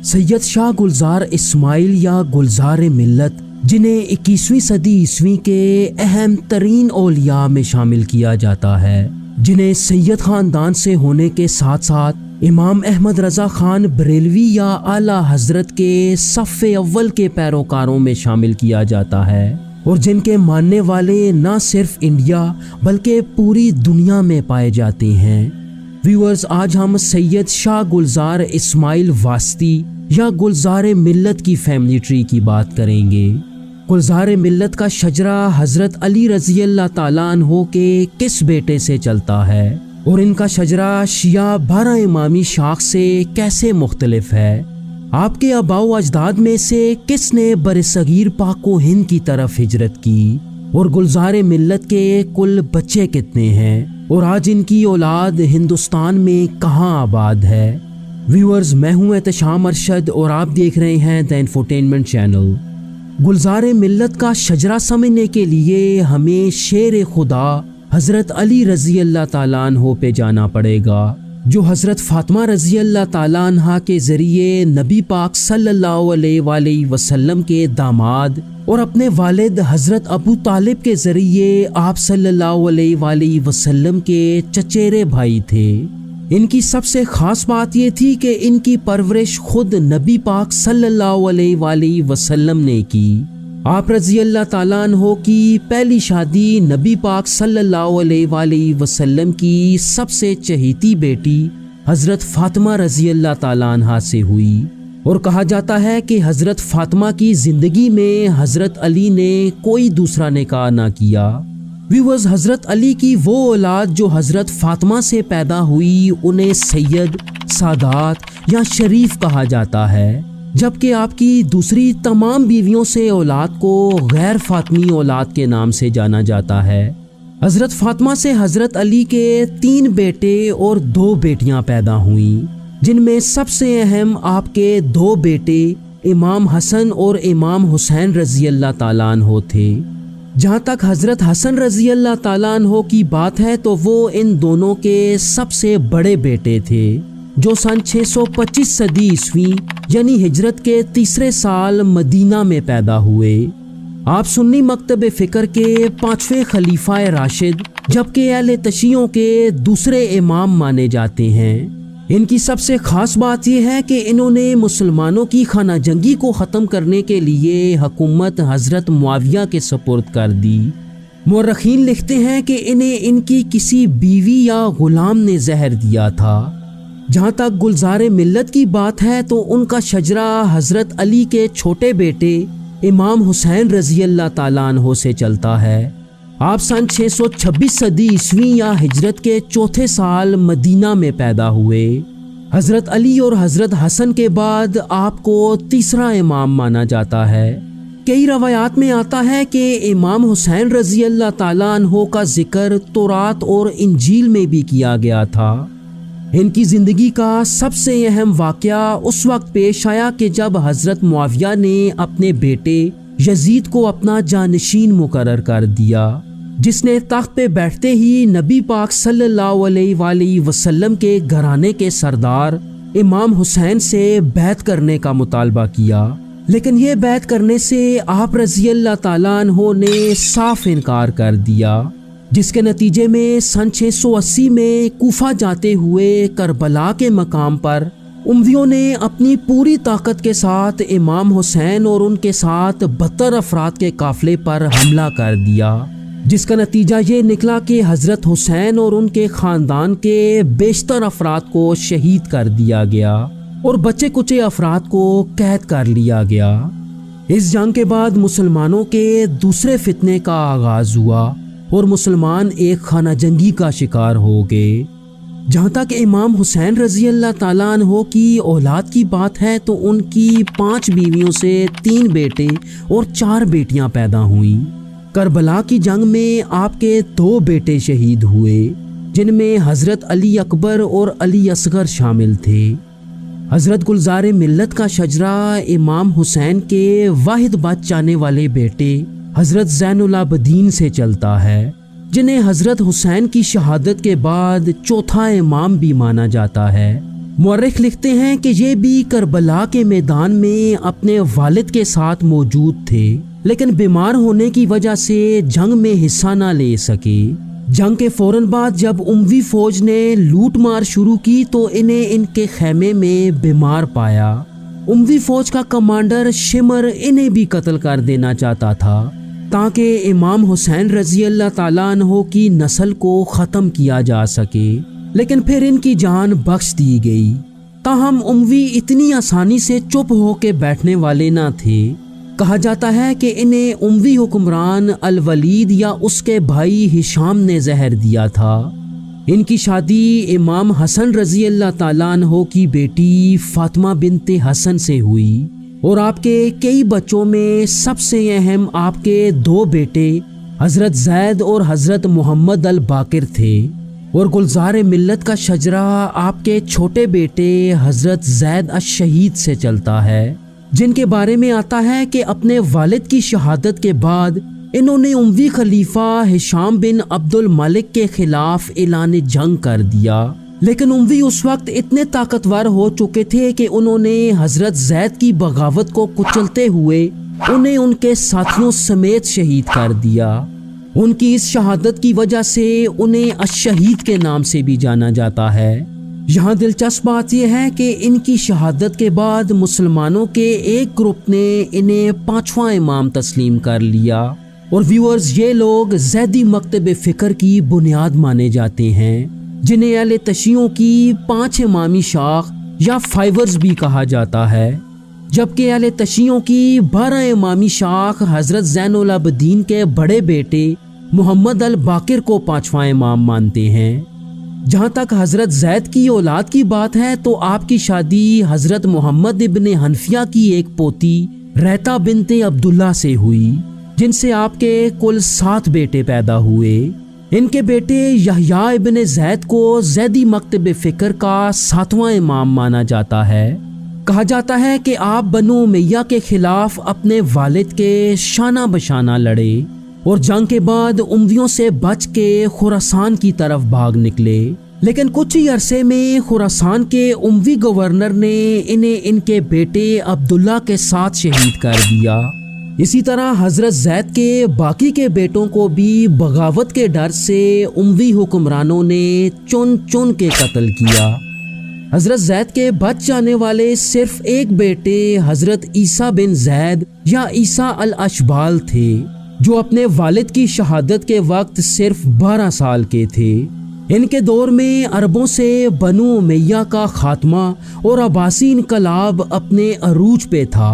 سید شاہ گلزار اسماعیل یا گلزار ملت، جنہیں 21ویں صدی عیسوی کے اہم ترین اولیاء میں شامل کیا جاتا ہے، جنہیں سید خاندان سے ہونے کے ساتھ ساتھ امام احمد رضا خان بریلوی یا اعلیٰ حضرت کے صف اول کے پیروکاروں میں شامل کیا جاتا ہے، اور جن کے ماننے والے نہ صرف انڈیا بلکہ پوری دنیا میں پائے جاتے ہیں۔ ویورز، آج ہم سید شاہ گلزار اسماعیل واسطی یا گلزار ملت کی فیملی ٹری کی بات کریں گے۔ گلزار ملت کا شجرہ حضرت علی رضی اللہ تعالیٰ عنہ کے کس بیٹے سے چلتا ہے، اور ان کا شجرہ شیعہ 12 امامی شاخ سے کیسے مختلف ہے؟ آپ کے آباء و اجداد میں سے کس نے برصغیر پاک و ہند کی طرف ہجرت کی، اور گلزار ملت کے کل بچے کتنے ہیں، اور آج ان کی اولاد ہندوستان میں کہاں آباد ہے؟ ویورز، میں ہوں احتشام ارشد اور آپ دیکھ رہے ہیں دی انفوٹینمنٹ چینل۔ گلزار ملت کا شجرہ سمجھنے کے لیے ہمیں شیر خدا حضرت علی رضی اللہ تعالیٰ عنہ پہ جانا پڑے گا، جو حضرت فاطمہ رضی اللہ تعالیٰ عنہ کے ذریعے نبی پاک صلی اللہ علیہ وآلہ وسلم کے داماد اور اپنے والد حضرت ابو طالب کے ذریعے آپ صلی اللہ علیہ وآلہ وسلم کے چچیرے بھائی تھے۔ ان کی سب سے خاص بات یہ تھی کہ ان کی پرورش خود نبی پاک صلی اللہ علیہ وآلہ وسلم نے کی۔ آپ رضی اللہ تعالیٰ عنہ کی پہلی شادی نبی پاک صلی اللہ علیہ وآلہ وسلم کی سب سے چہیتی بیٹی حضرت فاطمہ رضی اللہ تعالیٰ عنہ سے ہوئی، اور کہا جاتا ہے کہ حضرت فاطمہ کی زندگی میں حضرت علی نے کوئی دوسرا نکاح نہ کیا۔ ویورز، حضرت علی کی وہ اولاد جو حضرت فاطمہ سے پیدا ہوئی انہیں سید، سادات یا شریف کہا جاتا ہے، جبکہ آپ کی دوسری تمام بیویوں سے اولاد کو غیر فاطمی اولاد کے نام سے جانا جاتا ہے۔ حضرت فاطمہ سے حضرت علی کے 3 بیٹے اور 2 بیٹیاں پیدا ہوئیں، جن میں سب سے اہم آپ کے 2 بیٹے امام حسن اور امام حسین رضی اللہ تعالیٰ عنہ تھے۔ جہاں تک حضرت حسن رضی اللہ تعالیٰ عنہ کی بات ہے تو وہ ان دونوں کے سب سے بڑے بیٹے تھے، جو سن 625 صدی عیسوی یعنی ہجرت کے 3 سال مدینہ میں پیدا ہوئے۔ آپ سنی مکتب فکر کے 5ویں خلیفہ راشد جبکہ اہل تشیعوں کے دوسرے امام مانے جاتے ہیں۔ ان کی سب سے خاص بات یہ ہے کہ انہوں نے مسلمانوں کی خانہ جنگی کو ختم کرنے کے لیے حکومت حضرت معاویہ کے سپرد کر دی۔ مورخین لکھتے ہیں کہ انہیں ان کی کسی بیوی یا غلام نے زہر دیا تھا۔ جہاں تک گلزار ملت کی بات ہے تو ان کا شجرہ حضرت علی کے چھوٹے بیٹے امام حسین رضی اللہ تعالیٰ عنہ سے چلتا ہے۔ آپ سن 626 صدی عیسوی یا ہجرت کے 4تھے سال مدینہ میں پیدا ہوئے۔ حضرت علی اور حضرت حسن کے بعد آپ کو تیسرا امام مانا جاتا ہے۔ کئی روایات میں آتا ہے کہ امام حسین رضی اللہ تعالیٰ عنہ کا ذکر تورات اور انجیل میں بھی کیا گیا تھا۔ ان کی زندگی کا سب سے اہم واقعہ اس وقت پیش آیا کہ جب حضرت معاویہ نے اپنے بیٹے یزید کو اپنا جانشین مقرر کر دیا، جس نے تخت پہ بیٹھتے ہی نبی پاک صلی اللہ علیہ وآلہ وسلم کے گھرانے کے سردار امام حسین سے بیعت کرنے کا مطالبہ کیا، لیکن یہ بیعت کرنے سے آپ رضی اللہ تعالیٰ عنہ نے صاف انکار کر دیا، جس کے نتیجے میں سن 680 میں کوفہ جاتے ہوئے کربلا کے مقام پر امویوں نے اپنی پوری طاقت کے ساتھ امام حسین اور ان کے ساتھ 72 افراد کے قافلے پر حملہ کر دیا، جس کا نتیجہ یہ نکلا کہ حضرت حسین اور ان کے خاندان کے بیشتر افراد کو شہید کر دیا گیا اور بچے کچے افراد کو قید کر لیا گیا۔ اس جنگ کے بعد مسلمانوں کے دوسرے فتنے کا آغاز ہوا اور مسلمان ایک خانہ جنگی کا شکار ہو گئے۔ جہاں تک امام حسین رضی اللہ تعالیٰ عنہ کی اولاد کی بات ہے تو ان کی 5 بیویوں سے 3 بیٹے اور 4 بیٹیاں پیدا ہوئیں۔ کربلا کی جنگ میں آپ کے 2 بیٹے شہید ہوئے، جن میں حضرت علی اکبر اور علی اصغر شامل تھے۔ حضرت گلزار ملت کا شجرہ امام حسین کے واحد بچ جانے والے بیٹے حضرت زین العابدین سے چلتا ہے، جنہیں حضرت حسین کی شہادت کے بعد 4تھا امام بھی مانا جاتا ہے، مورخ لکھتے ہیں کہ یہ بھی کربلا کے میدان میں اپنے والد کے ساتھ موجود تھے، لیکن بیمار ہونے کی وجہ سے جنگ میں حصہ نہ لے سکے۔ جنگ کے فوراً بعد جب اموی فوج نے لوٹ مار شروع کی تو انہیں ان کے خیمے میں بیمار پایا۔ اموی فوج کا کمانڈر شمر انہیں بھی قتل کر دینا چاہتا تھا تاکہ امام حسین رضی اللہ تعالیٰ عنہ کی نسل کو ختم کیا جا سکے، لیکن پھر ان کی جان بخش دی گئی۔ تاہم اموی اتنی آسانی سے چپ ہو کے بیٹھنے والے نہ تھے۔ کہا جاتا ہے کہ انہیں اموی حکمران الولید یا اس کے بھائی ہشام نے زہر دیا تھا۔ ان کی شادی امام حسن رضی اللہ تعالیٰ عنہ کی بیٹی فاطمہ بنت حسن سے ہوئی، اور آپ کے کئی بچوں میں سب سے اہم آپ کے 2 بیٹے حضرت زید اور حضرت محمد الباقر تھے، اور گلزار ملت کا شجرہ آپ کے چھوٹے بیٹے حضرت زید الشہید سے چلتا ہے، جن کے بارے میں آتا ہے کہ اپنے والد کی شہادت کے بعد انہوں نے اموی خلیفہ ہشام بن عبد الملک کے خلاف اعلان جنگ کر دیا، لیکن اموی اس وقت اتنے طاقتور ہو چکے تھے کہ انہوں نے حضرت زید کی بغاوت کو کچلتے ہوئے انہیں ان کے ساتھیوں سمیت شہید کر دیا۔ ان کی اس شہادت کی وجہ سے انہیں الشہید کے نام سے بھی جانا جاتا ہے۔ یہاں دلچسپ بات یہ ہے کہ ان کی شہادت کے بعد مسلمانوں کے ایک گروپ نے انہیں 5واں امام تسلیم کر لیا، اور ویورز یہ لوگ زیدی مکتب فکر کی بنیاد مانے جاتے ہیں، جنہیں اہل تشیعوں کی 5 امامی شاخ یا فائیورز بھی کہا جاتا ہے، جبکہ اہل تشیعوں کی 12 امامی شاخ حضرت زین العابدین کے بڑے بیٹے محمد الباقر کو 5واں امام مانتے ہیں۔ جہاں تک حضرت زید کی اولاد کی بات ہے تو آپ کی شادی حضرت محمد ابن حنفیہ کی ایک پوتی ریتا بنت عبداللہ سے ہوئی، جن سے آپ کے کل 7 بیٹے پیدا ہوئے۔ ان کے بیٹے یحییٰ ابن زید کو زیدی مکتب فکر کا 7واں امام مانا جاتا ہے۔ کہا جاتا ہے کہ آپ بنو امیہ کے خلاف اپنے والد کے شانہ بشانہ لڑے، اور جنگ کے بعد امویوں سے بچ کے خراسان کی طرف بھاگ نکلے، لیکن کچھ ہی عرصے میں خراسان کے اموی گورنر نے انہیں ان کے بیٹے عبداللہ کے ساتھ شہید کر دیا۔ اسی طرح حضرت زید کے باقی کے بیٹوں کو بھی بغاوت کے ڈر سے اموی حکمرانوں نے چن چن کے قتل کیا۔ حضرت زید کے بچ جانے والے صرف ایک بیٹے حضرت عیسیٰ بن زید یا عیسیٰ الاشبال تھے، جو اپنے والد کی شہادت کے وقت صرف 12 سال کے تھے۔ ان کے دور میں عربوں سے بنو امیہ کا خاتمہ اور عباسی انقلاب اپنے عروج پہ تھا۔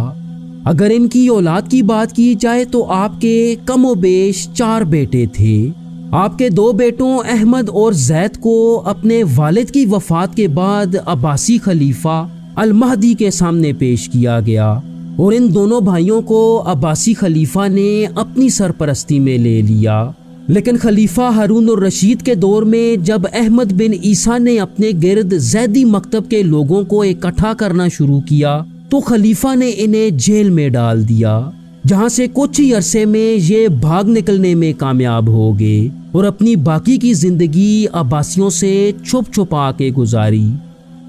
اگر ان کی اولاد کی بات کی جائے تو آپ کے کم و بیش 4 بیٹے تھے۔ آپ کے 2 بیٹوں احمد اور زید کو اپنے والد کی وفات کے بعد عباسی خلیفہ المہدی کے سامنے پیش کیا گیا، اور ان دونوں بھائیوں کو عباسی خلیفہ نے اپنی سرپرستی میں لے لیا۔ لیکن خلیفہ ہارون الرشید کے دور میں جب احمد بن عیسیٰ نے اپنے گرد زیدی مکتب کے لوگوں کو اکٹھا کرنا شروع کیا تو خلیفہ نے انہیں جیل میں ڈال دیا، جہاں سے کچھ ہی عرصے میں یہ بھاگ نکلنے میں کامیاب ہو گئے اور اپنی باقی کی زندگی عباسیوں سے چھپ چھپا کے گزاری۔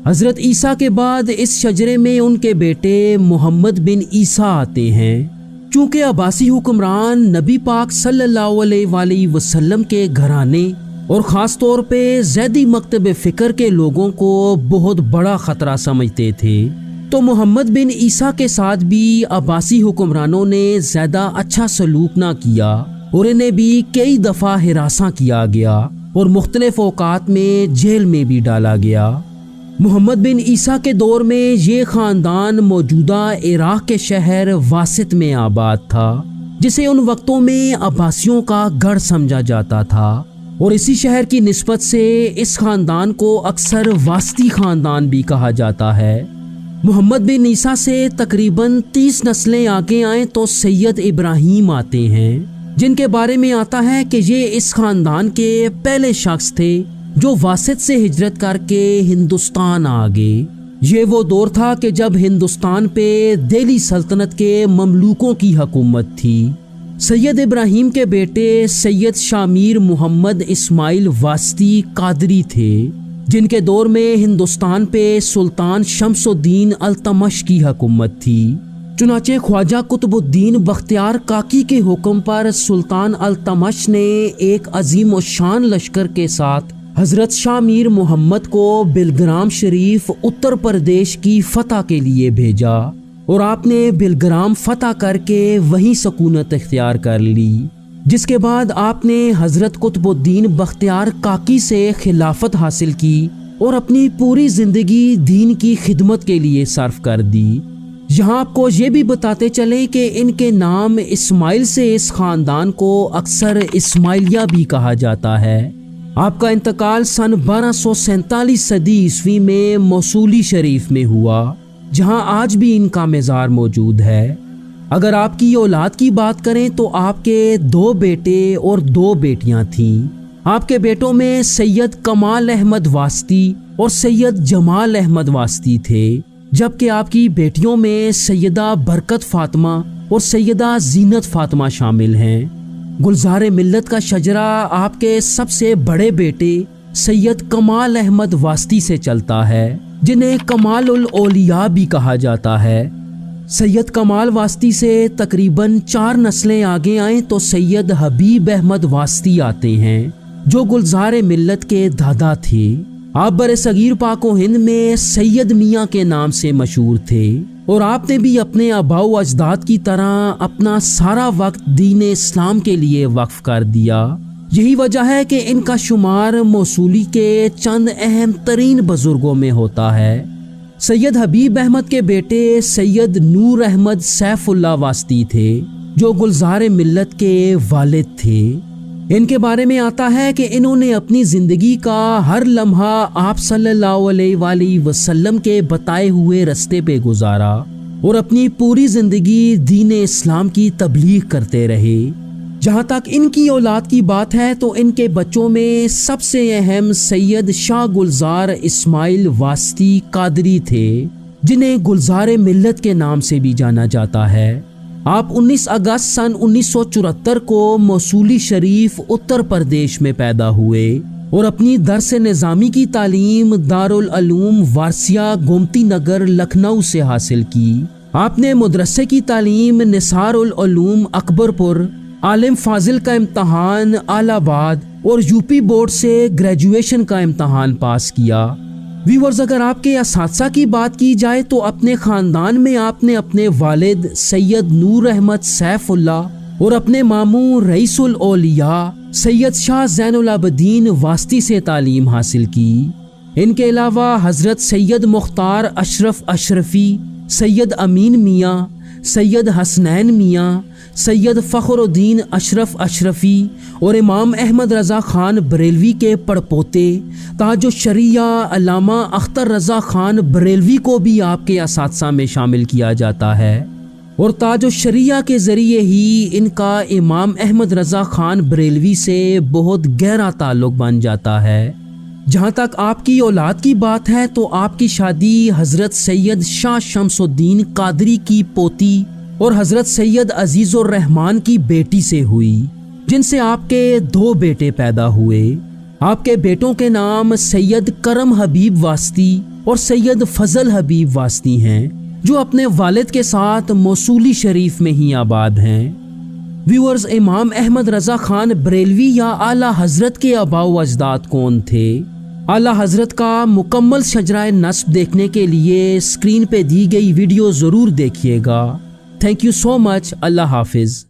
حضرت عیسیٰ کے بعد اس شجرے میں ان کے بیٹے محمد بن عیسیٰ آتے ہیں۔ چونکہ عباسی حکمران نبی پاک صلی اللہ علیہ وآلہ وسلم کے گھرانے اور خاص طور پہ زیدی مکتب فکر کے لوگوں کو بہت بڑا خطرہ سمجھتے تھے، تو محمد بن عیسیٰ کے ساتھ بھی عباسی حکمرانوں نے زیادہ اچھا سلوک نہ کیا، اور انہیں بھی کئی دفعہ ہراساں کیا گیا اور مختلف اوقات میں جیل میں بھی ڈالا گیا۔ محمد بن عیسیٰ کے دور میں یہ خاندان موجودہ عراق کے شہر واسط میں آباد تھا، جسے ان وقتوں میں عباسیوں کا گڑھ سمجھا جاتا تھا، اور اسی شہر کی نسبت سے اس خاندان کو اکثر واسطی خاندان بھی کہا جاتا ہے۔ محمد بن عیسیٰ سے تقریباً 30 نسلیں آگے آئیں تو سید ابراہیم آتے ہیں، جن کے بارے میں آتا ہے کہ یہ اس خاندان کے پہلے شخص تھے جو واسط سے ہجرت کر کے ہندوستان آ گئے۔ یہ وہ دور تھا کہ جب ہندوستان پہ دہلی سلطنت کے مملوکوں کی حکومت تھی۔ سید ابراہیم کے بیٹے سید شامیر محمد اسماعیل واسطی قادری تھے۔ جن کے دور میں ہندوستان پہ سلطان شمس الدین التمش کی حکومت تھی۔ چنانچہ خواجہ قطب الدین بختیار کاکی کے حکم پر سلطان التمش نے ایک عظیم الشان لشکر کے ساتھ حضرت شاہ میر محمد کو بلگرام شریف اتر پردیش کی فتح کے لیے بھیجا، اور آپ نے بلگرام فتح کر کے وہیں سکونت اختیار کر لی، جس کے بعد آپ نے حضرت قطب الدین بختیار کاکی سے خلافت حاصل کی اور اپنی پوری زندگی دین کی خدمت کے لیے صرف کر دی۔ یہاں آپ کو یہ بھی بتاتے چلیں کہ ان کے نام اسماعیل سے اس خاندان کو اکثر اسماعیلیہ بھی کہا جاتا ہے۔ آپ کا انتقال سن 1247 صدی عیسوی میں موصولی شریف میں ہوا، جہاں آج بھی ان کا مزار موجود ہے۔ اگر آپ کی اولاد کی بات کریں تو آپ کے 2 بیٹے اور 2 بیٹیاں تھیں۔ آپ کے بیٹوں میں سید کمال احمد واسطی اور سید جمال احمد واسطی تھے، جبکہ آپ کی بیٹیوں میں سیدہ برکت فاطمہ اور سیدہ زینت فاطمہ شامل ہیں۔ گلزار ملت کا شجرہ آپ کے سب سے بڑے بیٹے سید کمال احمد واسطی سے چلتا ہے، جنہیں کمال الاولیاء بھی کہا جاتا ہے۔ سید کمال واسطی سے تقریباً 4 نسلیں آگے آئیں تو سید حبیب احمد واسطی آتے ہیں، جو گلزار ملت کے دادا تھے۔ آپ برصغیر پاک و ہند میں سید میاں کے نام سے مشہور تھے، اور آپ نے بھی اپنے آباء و اجداد کی طرح اپنا سارا وقت دین اسلام کے لیے وقف کر دیا۔ یہی وجہ ہے کہ ان کا شمار موصولی کے چند اہم ترین بزرگوں میں ہوتا ہے۔ سید حبیب احمد کے بیٹے سید نور احمد سیف اللہ واسطی تھے، جو گلزار ملت کے والد تھے۔ ان کے بارے میں آتا ہے کہ انہوں نے اپنی زندگی کا ہر لمحہ آپ صلی اللہ علیہ وآلہ وسلم کے بتائے ہوئے رستے پہ گزارا، اور اپنی پوری زندگی دین اسلام کی تبلیغ کرتے رہے۔ جہاں تک ان کی اولاد کی بات ہے تو ان کے بچوں میں سب سے اہم سید شاہ گلزار اسماعیل واسطی قادری تھے، جنہیں گلزار ملت کے نام سے بھی جانا جاتا ہے۔ آپ 19 اگست سن 1974 کو موصولی شریف اتر پردیش میں پیدا ہوئے، اور اپنی درس نظامی کی تعلیم دارالعلوم وارثیہ گومتی نگر لکھنؤ سے حاصل کی۔ آپ نے مدرسے کی تعلیم نثار العلوم اکبر پور، عالم فاضل کا امتحان الہ آباد اور یوپی بورڈ سے گریجویشن کا امتحان پاس کیا۔ ویورز، اگر آپ کے اساتذہ کی بات کی جائے تو اپنے خاندان میں آپ نے اپنے والد سید نور احمد سیف اللہ اور اپنے ماموں رئیس الاولیاء سید شاہ زین العابدین واسطی سے تعلیم حاصل کی۔ ان کے علاوہ حضرت سید مختار اشرف اشرفی، سید امین میاں، سید حسنین میاں، سید فخر الدین اشرف اشرفی اور امام احمد رضا خان بریلوی کے پڑپوتے تاج الشریعہ علامہ اختر رضا خان بریلوی کو بھی آپ کے اساتذہ میں شامل کیا جاتا ہے، اور تاج الشریعہ کے ذریعے ہی ان کا امام احمد رضا خان بریلوی سے بہت گہرا تعلق بن جاتا ہے۔ جہاں تک آپ کی اولاد کی بات ہے تو آپ کی شادی حضرت سید شاہ شمس الدین قادری کی پوتی اور حضرت سید عزیز الرحمان کی بیٹی سے ہوئی، جن سے آپ کے 2 بیٹے پیدا ہوئے۔ آپ کے بیٹوں کے نام سید کرم حبیب واسطی اور سید فضل حبیب واسطی ہیں، جو اپنے والد کے ساتھ موصولی شریف میں ہی آباد ہیں۔ ویورز، امام احمد رضا خان بریلوی یا اعلیٰ حضرت کے آباء و اجداد کون تھے؟ اعلیٰ حضرت کا مکمل شجرہ نسب دیکھنے کے لیے اسکرین پہ دی گئی ویڈیو ضرور دیکھیے گا۔ تھینک یو سو مچ۔ اللہ حافظ۔